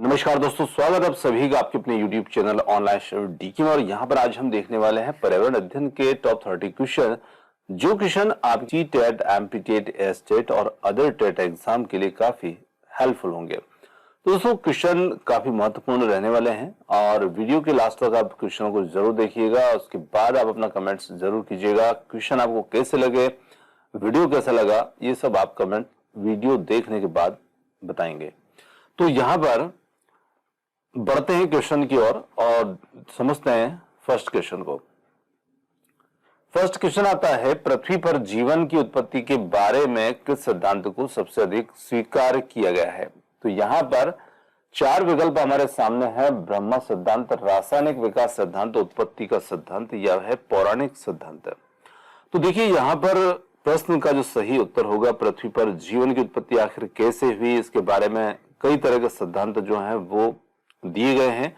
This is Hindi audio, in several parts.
नमस्कार दोस्तों, स्वागत है आप सभी का आपके अपने YouTube चैनल ऑनलाइन शेड्यूल डीके में। और यहाँ पर आज हम देखने वाले हैं पर्यावरण अध्ययन के टॉप 30 क्वेश्चन, जो क्वेश्चन आपकी टेट, एमपी टेट, एसटेट और अदर टेट एग्जाम के लिए काफी हेल्पफुल होंगे। तो दोस्तों क्वेश्चन काफी महत्वपूर्ण रहने वाले हैं और वीडियो के लास्ट तक आप क्वेश्चनों को जरूर देखिएगा। उसके बाद आप अपना कमेंट्स जरूर कीजिएगा। क्वेश्चन आपको कैसे लगे, वीडियो कैसा लगा, ये सब आप कमेंट वीडियो देखने के बाद बताएंगे। तो यहाँ पर बढ़ते हैं क्वेश्चन की ओर और समझते हैं फर्स्ट क्वेश्चन को। फर्स्ट क्वेश्चन आता है, पृथ्वी पर जीवन की उत्पत्ति के बारे में किस सिद्धांत को सबसे अधिक स्वीकार किया गया है? तो यहां पर चार विकल्प हमारे सामने है। ब्रह्मा सिद्धांत, रासायनिक विकास सिद्धांत, उत्पत्ति का सिद्धांत या है पौराणिक सिद्धांत। तो देखिए यहां पर प्रश्न का जो सही उत्तर होगा, पृथ्वी पर जीवन की उत्पत्ति आखिर कैसे हुई, इसके बारे में कई तरह के सिद्धांत जो हैं वो दिए गए हैं।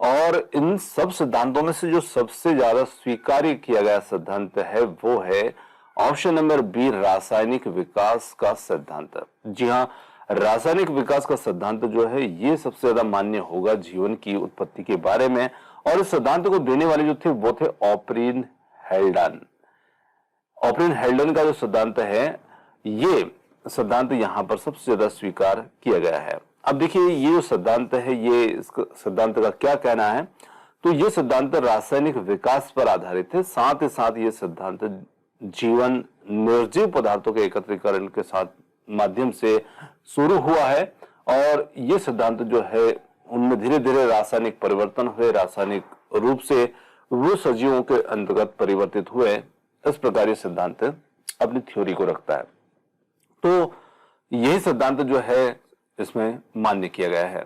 और इन सब सिद्धांतों में से जो सबसे ज्यादा स्वीकार्य किया गया सिद्धांत है वो है ऑप्शन नंबर बी, रासायनिक विकास का सिद्धांत। जी हाँ, रासायनिक विकास का सिद्धांत जो है ये सबसे ज्यादा मान्य होगा जीवन की उत्पत्ति के बारे में। और इस सिद्धांत को देने वाले जो थे वो थे ऑपरीन हेल्डन। ऑपरीन हेल्डन का जो सिद्धांत है, ये सिद्धांत यहां पर सबसे ज्यादा स्वीकार किया गया है। अब देखिए ये जो सिद्धांत है, ये इस सिद्धांत का क्या कहना है? तो ये सिद्धांत रासायनिक विकास पर आधारित है। साथ ही साथ ये सिद्धांत जीवन निर्जीव पदार्थों के एकत्रीकरण के साथ माध्यम से शुरू हुआ है। और ये सिद्धांत जो है उनमें धीरे धीरे रासायनिक परिवर्तन हुए, रासायनिक रूप से वो सजीवों के अंतर्गत परिवर्तित हुए। इस प्रकार ये सिद्धांत अपनी थ्योरी को रखता है। तो यही सिद्धांत जो है इसमें मान्य किया गया है।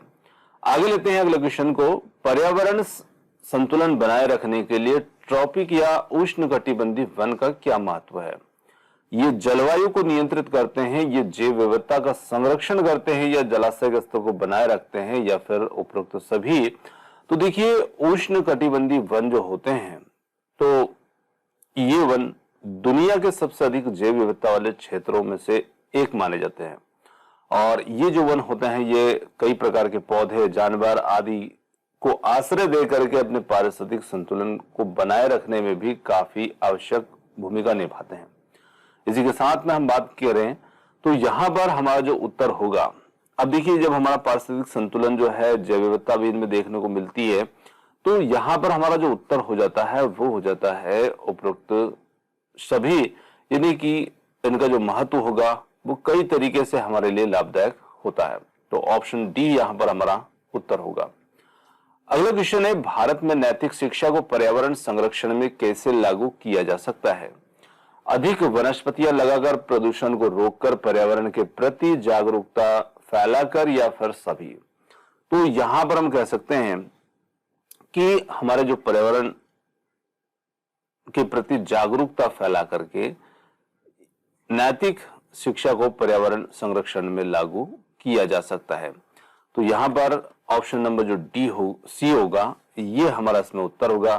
आगे लेते हैं अगले क्वेश्चन को। पर्यावरण संतुलन बनाए रखने के लिए ट्रॉपिक या उष्णकटिबंधीय वन का क्या महत्व है? ये जलवायु को नियंत्रित करते हैं, ये जैव विविधता का संरक्षण करते हैं, या जलाशय के स्तर को बनाए रखते हैं, या फिर उपरोक्त सभी? तो देखिए उष्णकटिबंधीय वन जो होते हैं, तो ये वन दुनिया के सबसे अधिक जैव विविधता वाले क्षेत्रों में से एक माने जाते हैं। और ये जो वन होते हैं ये कई प्रकार के पौधे, जानवर आदि को आश्रय दे करके अपने पारिस्थितिक संतुलन को बनाए रखने में भी काफी आवश्यक भूमिका निभाते हैं। इसी के साथ में हम बात करें तो यहाँ पर हमारा जो उत्तर होगा, अब देखिए जब हमारा पारिस्थितिक संतुलन जो है, जैव विविधता भी इनमें देखने को मिलती है, तो यहाँ पर हमारा जो उत्तर हो जाता है वो हो जाता है उपरोक्त सभी, यानी कि इनका जो महत्व होगा वो कई तरीके से हमारे लिए लाभदायक होता है। तो ऑप्शन डी यहां पर हमारा उत्तर होगा। अगला क्वेश्चन है, भारत में नैतिक शिक्षा को पर्यावरण संरक्षण में कैसे लागू किया जा सकता है? अधिक वनस्पतियां लगाकर, प्रदूषण को रोककर, पर्यावरण के प्रति जागरूकता फैलाकर, या फिर सभी? तो यहां पर हम कह सकते हैं कि हमारे जो पर्यावरण के प्रति जागरूकता फैला करके नैतिक शिक्षा को पर्यावरण संरक्षण में लागू किया जा सकता है। तो यहां पर ऑप्शन नंबर जो सी होगा, ये हमारा इसमें उत्तर होगा।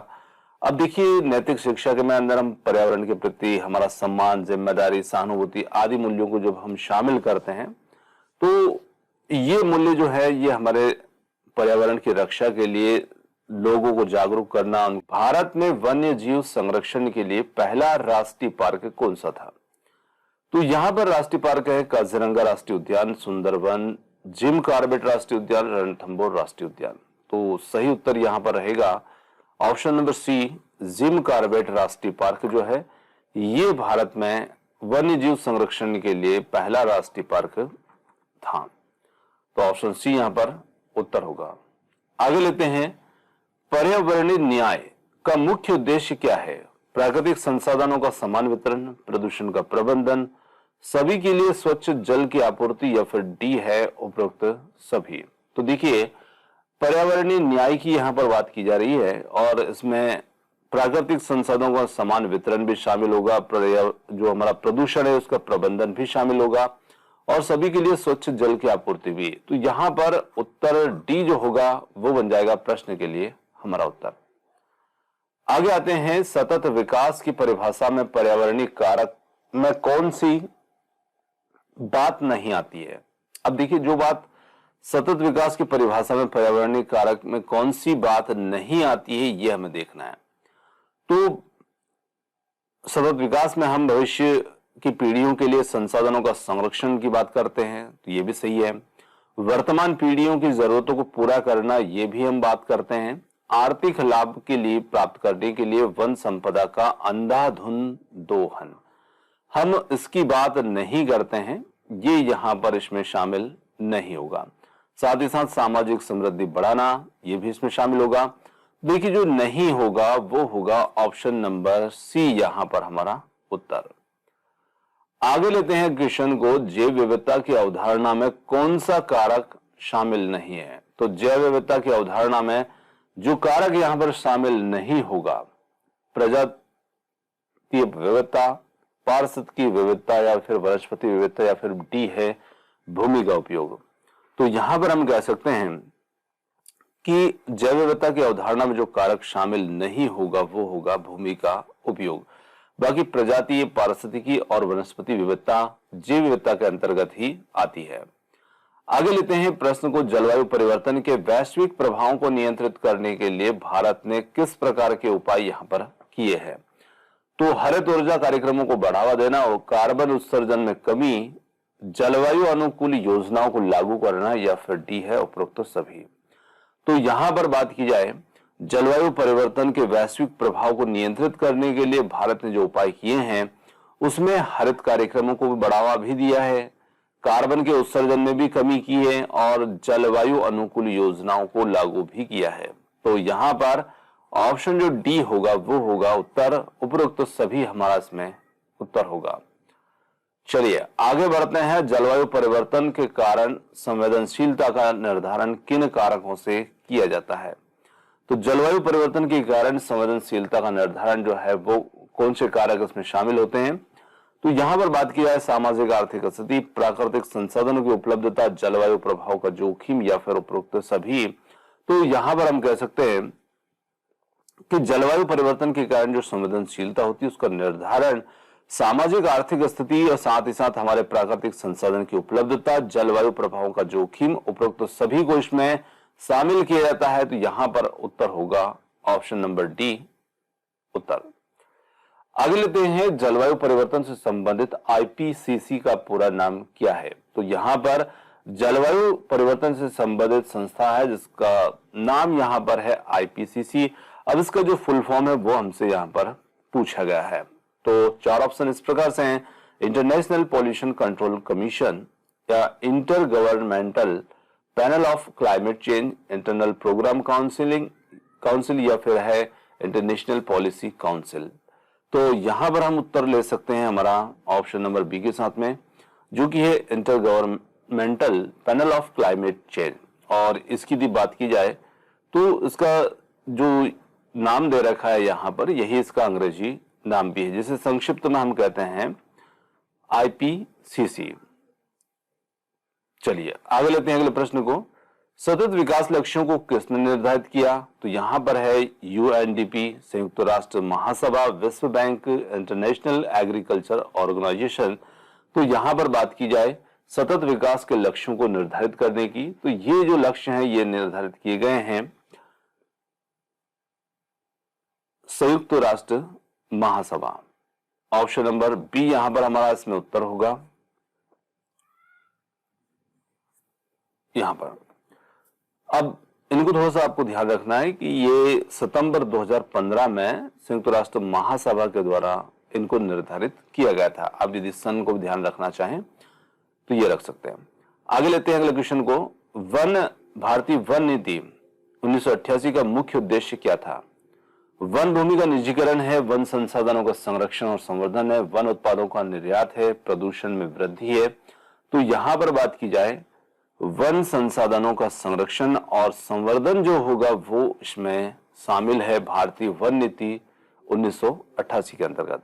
अब देखिए नैतिक शिक्षा के में अंदर हम पर्यावरण के प्रति हमारा सम्मान, जिम्मेदारी, सहानुभूति आदि मूल्यों को जब हम शामिल करते हैं तो ये मूल्य जो है ये हमारे पर्यावरण की रक्षा के लिए लोगों को जागरूक करना। भारत में वन्य जीव संरक्षण के लिए पहला राष्ट्रीय पार्क कौन सा था? तो यहां पर राष्ट्रीय पार्क है काजीरंगा राष्ट्रीय उद्यान, सुंदरवन, जिम कॉर्बेट राष्ट्रीय उद्यान, रणथंभौर राष्ट्रीय उद्यान। तो सही उत्तर यहां पर रहेगा option number C, Jim Corbett राष्ट्रीय पार्क जो है ये भारत में वन्य जीव संरक्षण के लिए पहला राष्ट्रीय पार्क था। तो ऑप्शन सी यहां पर उत्तर होगा। आगे लेते हैं, पर्यावरणीय न्याय का मुख्य उद्देश्य क्या है? प्राकृतिक संसाधनों का समान वितरण, प्रदूषण का प्रबंधन, सभी के लिए स्वच्छ जल की आपूर्ति, या फिर डी है उपरोक्त सभी? तो देखिए पर्यावरणीय न्याय की यहाँ पर बात की जा रही है और इसमें प्राकृतिक संसाधनों का समान वितरण भी शामिल होगा, जो हमारा प्रदूषण है उसका प्रबंधन भी शामिल होगा, और सभी के लिए स्वच्छ जल की आपूर्ति भी। तो यहाँ पर उत्तर डी जो होगा वो बन जाएगा प्रश्न के लिए हमारा उत्तर। आगे आते हैं, सतत विकास की परिभाषा में पर्यावरणीय कारक में कौन सी बात नहीं आती है? अब देखिए जो बात सतत विकास की परिभाषा में पर्यावरणीय कारक में कौन सी बात नहीं आती है, यह हमें देखना है। तो सतत विकास में हम भविष्य की पीढ़ियों के लिए संसाधनों का संरक्षण की बात करते हैं, तो ये भी सही है। वर्तमान पीढ़ियों की जरूरतों को पूरा करना, ये भी हम बात करते हैं। आर्थिक लाभ के लिए प्राप्त करने के लिए वन संपदा का अंधाधुंध दोहन, हम इसकी बात नहीं करते हैं, ये यहां पर इसमें शामिल नहीं होगा। साथ ही साथ सामाजिक समृद्धि बढ़ाना, ये भी इसमें शामिल होगा। देखिए, जो नहीं होगा वो होगा ऑप्शन नंबर सी, यहां पर हमारा उत्तर। आगे लेते हैं क्वेश्चन को, जैव विविधता की अवधारणा में कौन सा कारक शामिल नहीं है। तो जैव विविधता की अवधारणा में जो कारक यहां पर शामिल नहीं होगा, प्रजातीय विविधता, पारिस्थितिकी विविधता, या फिर वनस्पति विविधता, या फिर डी है भूमि का उपयोग। तो यहां पर हम कह सकते हैं कि जैव विविधता की अवधारणा में जो कारक शामिल नहीं होगा वो होगा भूमि का उपयोग। बाकी प्रजातीय, पारिस्थितिकी और वनस्पति विविधता जैव विविधता के अंतर्गत ही आती है। आगे लेते हैं प्रश्न को, जलवायु परिवर्तन के वैश्विक प्रभावों को नियंत्रित करने के लिए भारत ने किस प्रकार के उपाय यहां पर किए हैं। तो हरित ऊर्जा कार्यक्रमों को बढ़ावा देना और कार्बन उत्सर्जन में कमी, जलवायु अनुकूल योजनाओं को लागू करना, या फिर डी है उपरोक्त सभी। तो यहां पर बात की जाए जलवायु परिवर्तन के वैश्विक प्रभाव को नियंत्रित करने के लिए भारत ने जो उपाय किए हैं उसमें हरित कार्यक्रमों को भी बढ़ावा भी दिया है, कार्बन के उत्सर्जन में भी कमी की है और जलवायु अनुकूल योजनाओं को लागू भी किया है। तो यहां पर ऑप्शन जो डी होगा वो होगा उत्तर, उपरोक्त सभी हमारा इसमें उत्तर होगा। चलिए आगे बढ़ते हैं, जलवायु परिवर्तन के कारण संवेदनशीलता का निर्धारण किन कारकों से किया जाता है। तो जलवायु परिवर्तन के कारण संवेदनशीलता का निर्धारण जो है वो कौन से कारक इसमें शामिल होते हैं। तो यहां पर बात की जाए सामाजिक आर्थिक स्थिति, प्राकृतिक संसाधनों की उपलब्धता, जलवायु प्रभाव का जोखिम, या फिर उपरोक्त सभी। तो यहां पर हम कह सकते हैं कि जलवायु परिवर्तन के कारण जो संवेदनशीलता होती है उसका निर्धारण सामाजिक आर्थिक स्थिति और साथ ही साथ हमारे प्राकृतिक संसाधन की उपलब्धता, जलवायु प्रभावों का जोखिम, उपरोक्त सभी को इसमें शामिल किया जाता है। तो यहां पर उत्तर होगा ऑप्शन नंबर डी, उत्तर। आगे लेते हैं, जलवायु परिवर्तन से संबंधित आईपीसीसी का पूरा नाम क्या है। तो यहां पर जलवायु परिवर्तन से संबंधित संस्था है जिसका नाम यहां पर है आईपीसीसी। अब इसका जो फुल फॉर्म है वो हमसे यहां पर पूछा गया है। तो चार ऑप्शन इस प्रकार से हैं, इंटरनेशनल पॉल्यूशन कंट्रोल कमीशन, या intergovernmental panel of climate change, internal programme council, या फिर है इंटरनेशनल पॉलिसी काउंसिल। तो यहां पर हम उत्तर ले सकते हैं हमारा ऑप्शन नंबर बी के साथ में, जो कि है inter governmental panel of climate change. और इसकी यदि बात की जाए तो इसका जो नाम दे रखा है यहां पर, यही इसका अंग्रेजी नाम भी है, जिसे संक्षिप्त में हम कहते हैं आईपीसीसी। चलिए आगे लेते हैं अगले प्रश्न को, सतत विकास लक्ष्यों को किसने निर्धारित किया। तो यहां पर है यूएनडीपी, संयुक्त राष्ट्र महासभा, विश्व बैंक, इंटरनेशनल एग्रीकल्चर ऑर्गेनाइजेशन। तो यहां पर बात की जाए सतत विकास के लक्ष्यों को निर्धारित करने की, तो ये जो लक्ष्य हैं ये निर्धारित किए गए हैं संयुक्त राष्ट्र महासभा। ऑप्शन नंबर बी यहां पर हमारा इसमें उत्तर होगा। यहां पर अब इनको थोड़ा सा आपको ध्यान रखना है कि ये सितंबर 2015 में संयुक्त राष्ट्र महासभा के द्वारा इनको निर्धारित किया गया था। आप यदि सन को ध्यान रखना चाहें तो ये रख सकते हैं। आगे लेते हैं अगले क्वेश्चन को, भारतीय वन नीति 1988 का मुख्य उद्देश्य क्या था। वन भूमि का निजीकरण है, वन संसाधनों का संरक्षण और संवर्धन है, वन उत्पादों का निर्यात है, प्रदूषण में वृद्धि है। तो यहां पर बात की जाए वन संसाधनों का संरक्षण और संवर्धन जो होगा वो इसमें शामिल है भारतीय वन नीति 1988 के अंतर्गत।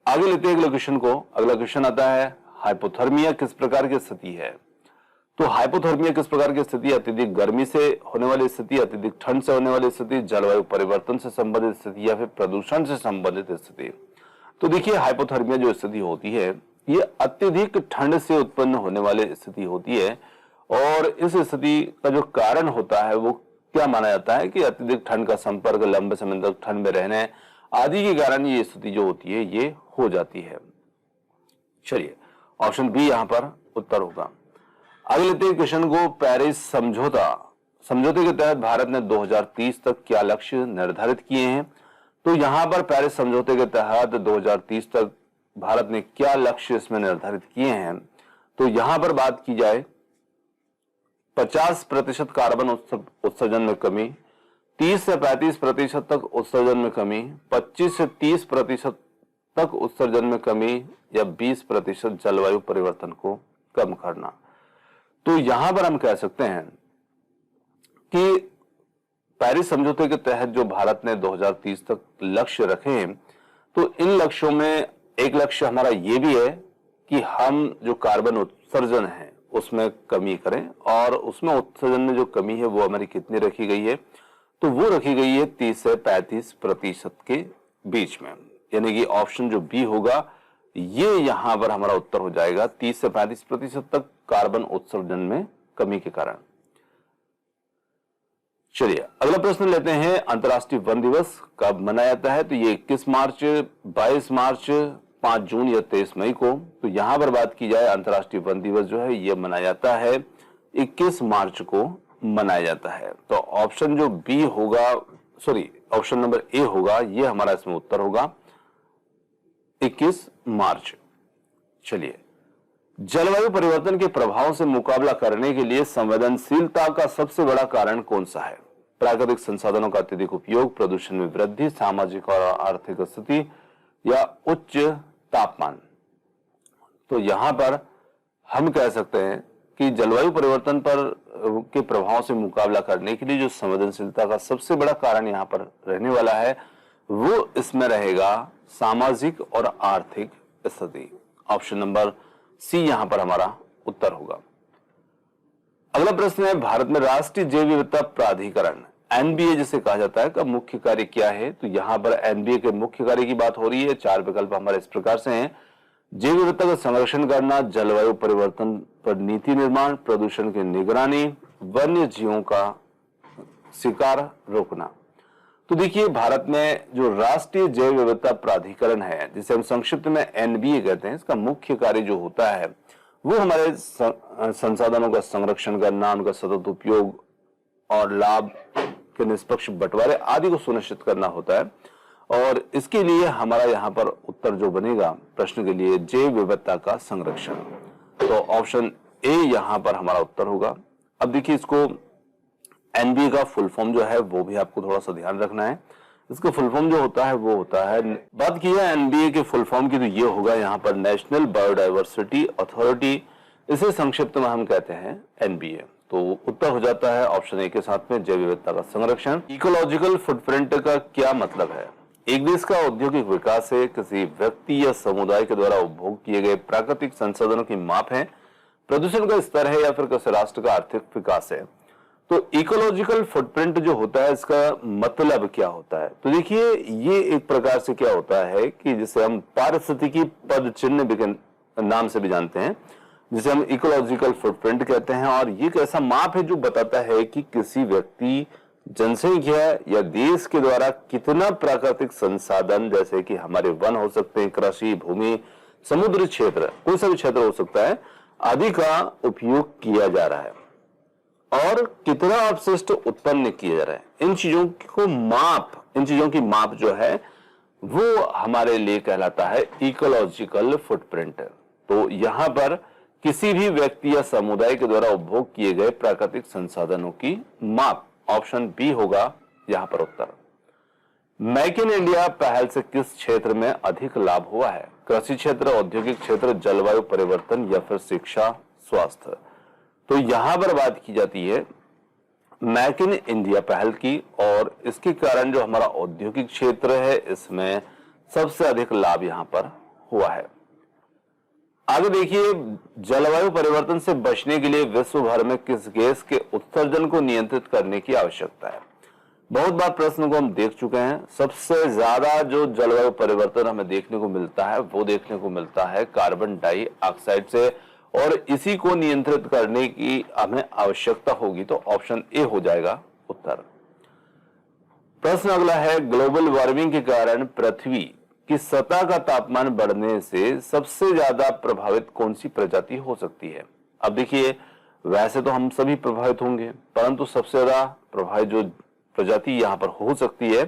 आगे लेते हैं अगले क्वेश्चन को। अगला क्वेश्चन आता है, हाइपोथर्मिया किस प्रकार की स्थिति है। तो हाइपोथर्मिया किस प्रकार की स्थिति, अत्यधिक गर्मी से होने वाली स्थिति, अत्यधिक ठंड से होने वाली स्थिति, जलवायु परिवर्तन से संबंधित स्थिति, या फिर प्रदूषण से संबंधित स्थिति। तो देखिए हाइपोथर्मिया जो स्थिति होती है ये अत्यधिक ठंड से उत्पन्न होने वाली स्थिति होती है और इस स्थिति का जो कारण होता है वो क्या माना जाता है कि अत्यधिक ठंड का संपर्क, लंबे समय तक ठंड में रहने आदि के कारण ये स्थिति जो होती है ये हो जाती है। चलिए, ऑप्शन बी यहां पर उत्तर होगा। आगे लेते हैं क्वेश्चन को। पेरिस समझौते के तहत भारत ने 2030 तक क्या लक्ष्य निर्धारित किए हैं? तो यहां पर पेरिस समझौते के तहत 2030 तक भारत ने क्या लक्ष्य इसमें निर्धारित किए हैं? तो यहां पर बात की जाए 50% कार्बन उत्सर्जन में कमी, 30 से 35% तक उत्सर्जन में कमी, 25 से 30% तक उत्सर्जन में कमी या 20% जलवायु परिवर्तन को कम करना। तो यहां पर हम कह सकते हैं कि पेरिस समझौते के तहत जो भारत ने 2030 तक लक्ष्य रखे हैं, तो इन लक्ष्यों में एक लक्ष्य हमारा ये भी है कि हम जो कार्बन उत्सर्जन है उसमें कमी करें, और उसमें उत्सर्जन में जो कमी है वो हमारी कितनी रखी गई है? तो वो रखी गई है 30 से 35% के बीच में, यानी कि ऑप्शन जो बी होगा ये यहां पर हमारा उत्तर हो जाएगा, 30 से 35% तक कार्बन उत्सर्जन में कमी के कारण। चलिए, अगला प्रश्न लेते हैं। अंतर्राष्ट्रीय वन दिवस कब मनाया जाता है? तो ये 21 मार्च, 22 मार्च, 5 जून या 23 मई को। तो यहां पर बात की जाए, अंतर्राष्ट्रीय वन दिवस जो है यह मनाया जाता है 21 मार्च को मनाया जाता है। तो ऑप्शन जो बी होगा, ऑप्शन नंबर ए होगा, यह हमारा इसमें उत्तर होगा 21 मार्च। चलिए, जलवायु परिवर्तन के प्रभाव से मुकाबला करने के लिए संवेदनशीलता का सबसे बड़ा कारण कौन सा है? प्राकृतिक संसाधनों का अत्यधिक उपयोग, प्रदूषण में वृद्धि, सामाजिक और आर्थिक स्थिति या उच्च तापमान। तो यहां पर हम कह सकते हैं कि जलवायु परिवर्तन पर के प्रभाव से मुकाबला करने के लिए जो संवेदनशीलता का सबसे बड़ा कारण यहां पर रहने वाला है वो इसमें रहेगा सामाजिक और आर्थिक स्थिति। ऑप्शन नंबर सी यहां पर हमारा उत्तर होगा। अगला प्रश्न है, भारत में राष्ट्रीय जैव विविधता प्राधिकरण एनबीए जिसे कहा जाता है का मुख्य कार्य क्या है? तो यहां पर एनबीए के मुख्य कार्य की बात हो रही है। 4 विकल्प हमारे इस प्रकार से हैं। जैव विविधता का संरक्षण करना, जलवायु परिवर्तन पर नीति निर्माण, प्रदूषण की निगरानी, वन्य जीवों का शिकार रोकना। तो देखिए, भारत में जो राष्ट्रीय जैव विविधता प्राधिकरण है जिसे हम संक्षिप्त में एनबीए कहते हैं, इसका मुख्य कार्य जो होता है वो हमारे संसाधनों का संरक्षण करना, उनका सतत उपयोग और लाभ के निष्पक्ष बंटवारे आदि को सुनिश्चित करना होता है। और इसके लिए हमारा यहाँ पर उत्तर जो बनेगा प्रश्न के लिए, जैव विविधता का संरक्षण। तो ऑप्शन ए यहाँ पर हमारा उत्तर होगा। अब देखिए, इसको एनबीए का फुल फॉर्म जो है वो भी आपको थोड़ा सा ध्यान रखना है। इसका फुल फॉर्म जो होता है वो होता है, बात की है एनबीए के फुल फॉर्म की तो ये होगा यहाँ पर नेशनल बायोडायवर्सिटी अथॉरिटी, इसे संक्षिप्त में हम कहते हैं एनबीए। तो उत्तर हो जाता है ऑप्शन ए के साथ में, जैव विविधता का संरक्षण। इकोलॉजिकल फुटप्रिंट का क्या मतलब है? एक देश का औद्योगिक विकास है, किसी व्यक्ति या समुदाय के द्वारा उपभोग किए गए प्राकृतिक संसाधनों की माप है, प्रदूषण का स्तर है या फिर किसी राष्ट्र का आर्थिक विकास है। तो इकोलॉजिकल फुटप्रिंट जो होता है इसका मतलब क्या होता है? तो देखिए, ये एक प्रकार से क्या होता है कि जिसे हम पारिस्थितिकी पद चिन्ह के नाम से भी जानते हैं, जिसे हम इकोलॉजिकल फुटप्रिंट कहते हैं। और ये एक ऐसा माप है जो बताता है कि किसी व्यक्ति, जनसंख्या या देश के द्वारा कितना प्राकृतिक संसाधन, जैसे कि हमारे वन हो सकते हैं, कृषि भूमि, समुद्री क्षेत्र, कोई सा भी क्षेत्र हो सकता है, आदि का उपयोग किया जा रहा है और कितना अपशिष्ट उत्पन्न किया जा रहा है। इन चीजों की माप जो है वो हमारे लिए कहलाता है इकोलॉजिकल फुटप्रिंट। तो यहां पर किसी भी व्यक्ति या समुदाय के द्वारा उपभोग किए गए प्राकृतिक संसाधनों की माप, ऑप्शन बी होगा यहां पर उत्तर। मेक इन इंडिया पहल से किस क्षेत्र में अधिक लाभ हुआ है? कृषि क्षेत्र, औद्योगिक क्षेत्र, जलवायु परिवर्तन या फिर शिक्षा, स्वास्थ्य। तो यहां पर बात की जाती है मेक इन इंडिया पहल की, और इसके कारण जो हमारा औद्योगिक क्षेत्र है इसमें सबसे अधिक लाभ यहां पर हुआ है। आगे देखिए, जलवायु परिवर्तन से बचने के लिए विश्व भर में किस गैस के उत्सर्जन को नियंत्रित करने की आवश्यकता है? बहुत बार प्रश्न को हम देख चुके हैं। सबसे ज्यादा जो जलवायु परिवर्तन हमें देखने को मिलता है वो देखने को मिलता है कार्बन डाइऑक्साइड से, और इसी को नियंत्रित करने की हमें आवश्यकता होगी। तो ऑप्शन ए हो जाएगा उत्तर। प्रश्न अगला है, ग्लोबल वार्मिंग के कारण पृथ्वी की सतह का तापमान बढ़ने से सबसे ज्यादा प्रभावित कौन सी प्रजाति हो सकती है? अब देखिए, वैसे तो हम सभी प्रभावित होंगे, परंतु सबसे ज्यादा प्रभावित जो प्रजाति यहां पर हो सकती है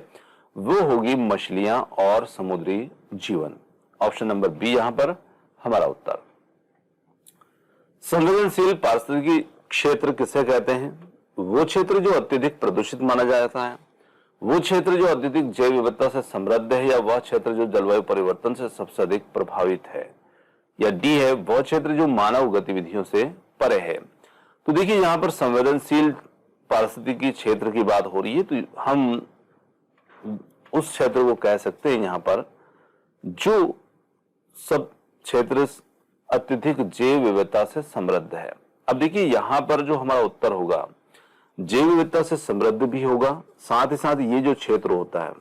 वो होगी मछलियां और समुद्री जीवन। ऑप्शन नंबर बी यहां पर हमारा उत्तर। संवेदनशील पारिस्थितिकी क्षेत्र किसे कहते हैं? वो क्षेत्र जो अत्यधिक प्रदूषित माना जाता है, वो क्षेत्र जो अत्यधिक जैव विविधता से समृद्ध है, या वह क्षेत्र जो जलवायु परिवर्तन से सबसे अधिक प्रभावित है, या डी है वह क्षेत्र जो मानव गतिविधियों से परे है। तो देखिए, यहां पर संवेदनशील पारिस्थितिकी क्षेत्र की बात हो रही है, तो हम उस क्षेत्र को कह सकते हैं यहां पर जो सब क्षेत्र अत्यधिक जैव विविधता से समृद्ध है। अब देखिए, यहां पर जो हमारा उत्तर होगा जैव विविधता से समृद्ध भी होगा, साथ ही साथ ये जो क्षेत्र होता है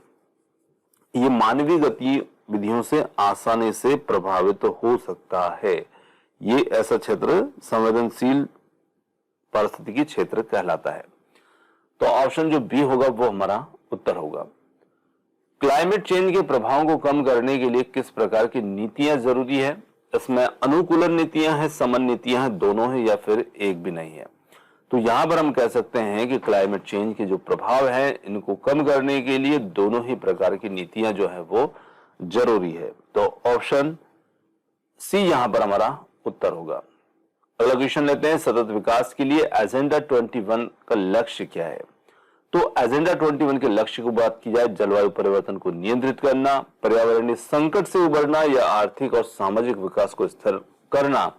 ये मानवीय गतिविधियों से आसानी से प्रभावित हो सकता है। ये ऐसा क्षेत्र संवेदनशील पारिस्थितिकी क्षेत्र कहलाता है। तो ऑप्शन जो बी होगा वो हमारा उत्तर होगा। क्लाइमेट चेंज के प्रभावों को कम करने के लिए किस प्रकार की नीतियां जरूरी है? इसमें अनुकूलन नीतियां हैं, समन नीतियां हैं, दोनों है, या फिर एक भी नहीं है? तो यहां पर हम कह सकते हैं कि क्लाइमेट चेंज के जो प्रभाव है इनको कम करने के लिए दोनों ही प्रकार की नीतियां जो है वो जरूरी है। तो ऑप्शन सी यहां पर हमारा उत्तर होगा। अगला क्वेश्चन लेते हैं, सतत विकास के लिए एजेंडा 21 का लक्ष्य क्या है? तो एजेंडा 21 के लक्ष्य की बात की जाए, जलवायु परिवर्तन को नियंत्रित करना, पर्यावरणीय संकट से उबरना, या आर्थिक और सामाजिक विकास को स्थिर करना,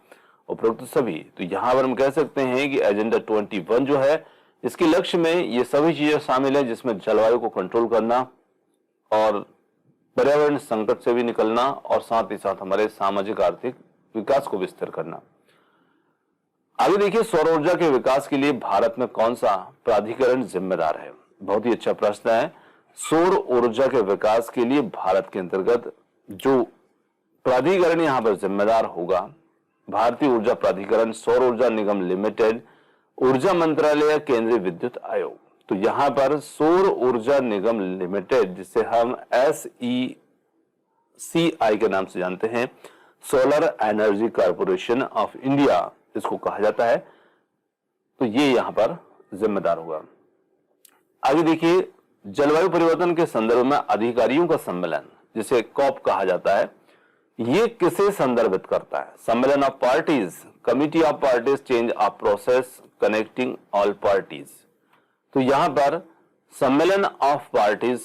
उपरोक्त सभी। तो यहां पर हम कह सकते हैं कि एजेंडा 21 जो है इसके लक्ष्य में ये सभी चीजें शामिल है, जिसमें जलवायु को कंट्रोल करना और पर्यावरण संकट से भी निकलना, और साथ ही साथ हमारे सामाजिक आर्थिक विकास को विस्तार करना। आगे देखिए, सौर ऊर्जा के विकास के लिए भारत में कौन सा प्राधिकरण जिम्मेदार है? बहुत ही अच्छा प्रश्न है। सौर ऊर्जा के विकास के लिए भारत के अंतर्गत जो प्राधिकरण यहां पर जिम्मेदार होगा, भारतीय ऊर्जा प्राधिकरण, सौर ऊर्जा निगम लिमिटेड, ऊर्जा मंत्रालय, केंद्रीय विद्युत आयोग। तो यहां पर सौर ऊर्जा निगम लिमिटेड, जिसे हम SECI के नाम से जानते हैं, solar energy corporation of India इसको कहा जाता है, तो ये यहां पर जिम्मेदार होगा। आगे देखिए, जलवायु परिवर्तन के संदर्भ में अधिकारियों का सम्मेलन, जिसे कॉप कहा जाता है, ये किसे संदर्भित करता है? सम्मेलन of parties, committee of parties, change of process, connecting all parties. तो यहां पर सम्मेलन ऑफ पार्टीज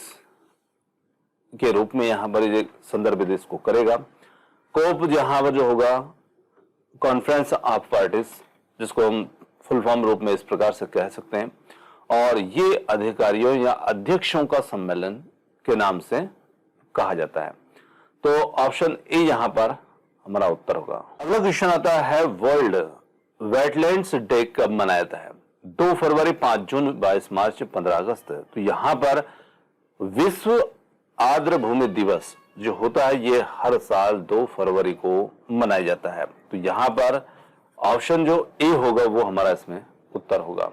के रूप में यहां पर ये संदर्भित इसको करेगा। कोप यहां पर जो होगा कॉन्फ्रेंस ऑफ पार्टीज, जिसको हम फुल फॉर्म रूप में इस प्रकार से कह सकते हैं, और ये अधिकारियों या अध्यक्षों का सम्मेलन के नाम से कहा जाता है। तो ऑप्शन ए यहां पर हमारा उत्तर होगा। अगला क्वेश्चन आता है, वर्ल्ड वेटलैंड्स डे कब मनाया जाता है? 2 फरवरी, 5 जून, 22 मार्च, 15 अगस्त। तो यहां पर विश्व आर्द्र भूमि दिवस जो होता है ये हर साल 2 फरवरी को मनाया जाता है। तो यहां पर ऑप्शन जो ए होगा वो हमारा इसमें उत्तर होगा।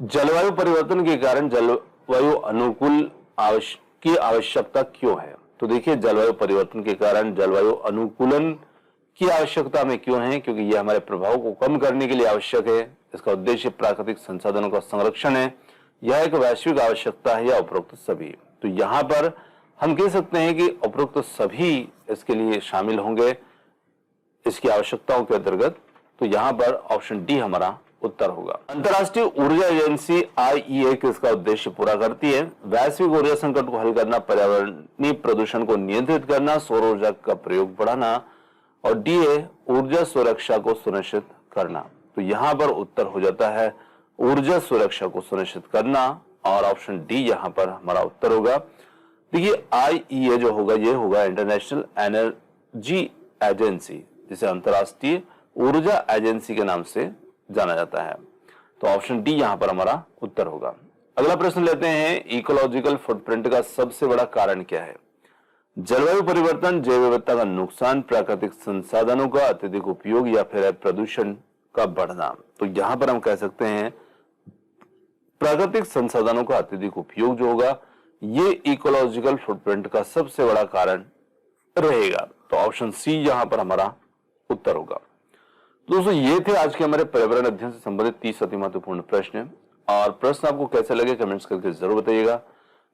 जलवायु परिवर्तन के कारण जलवायु अनुकूल की आवश्यकता क्यों है? तो देखिए, जलवायु परिवर्तन के कारण जलवायु अनुकूलन की आवश्यकता हमें क्यों है? क्योंकि यह हमारे प्रभाव को कम करने के लिए आवश्यक है। इसका उद्देश्य प्राकृतिक संसाधनों का संरक्षण है। यह एक वैश्विक आवश्यकता है, या उपरोक्त सभी? तो यहां पर हम कह सकते हैं कि उपरोक्त सभी इसके लिए शामिल होंगे इसकी आवश्यकताओं के अंतर्गत। तो यहां पर ऑप्शन डी हमारा उत्तर होगा। अंतर्राष्ट्रीय ऊर्जा एजेंसी IEA किसका उद्देश्य पूरा करती है? वैश्विक ऊर्जा संकट को हल करना, पर्यावरणीय प्रदूषण को नियंत्रित करना, सौर ऊर्जा का प्रयोग बढ़ाना, और डी है ऊर्जा सुरक्षा को सुनिश्चित करना। तो यहां पर उत्तर हो जाता है ऊर्जा सुरक्षा को सुनिश्चित करना, और ऑप्शन डी यहां पर हमारा उत्तर होगा। देखिए, IEA जो होगा ये होगा इंटरनेशनल एनर्जी एजेंसी, जिसे अंतर्राष्ट्रीय ऊर्जा एजेंसी के नाम से जाना जाता है। तो ऑप्शन डी यहां पर हमारा उत्तर होगा। अगला प्रश्न लेते हैं, इकोलॉजिकल फुटप्रिंट का सबसे बड़ा कारण क्या है? जलवायु परिवर्तन, जैव विविधता का नुकसान, प्राकृतिक संसाधनों का अत्यधिक उपयोग या फिर प्रदूषण का बढ़ना। तो यहां पर हम कह सकते हैं प्राकृतिक संसाधनों का अत्यधिक उपयोग जो होगा ये इकोलॉजिकल फुटप्रिंट का सबसे बड़ा कारण रहेगा। तो ऑप्शन सी यहां पर हमारा उत्तर होगा। दोस्तों ये थे आज के हमारे पर्यावरण अध्ययन से संबंधित 30 अति महत्वपूर्ण प्रश्न। और प्रश्न आपको कैसे लगे कमेंट्स करके जरूर बताइएगा।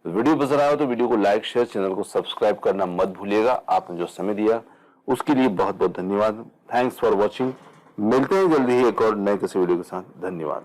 वीडियो पसंद आया तो वीडियो को लाइक शेयर, चैनल को सब्सक्राइब करना मत भूलिएगा। आपने जो समय दिया उसके लिए बहुत बहुत धन्यवाद। Thanks for watching. मिलते हैं जल्दी ही एक और नए किसी वीडियो के साथ। धन्यवाद।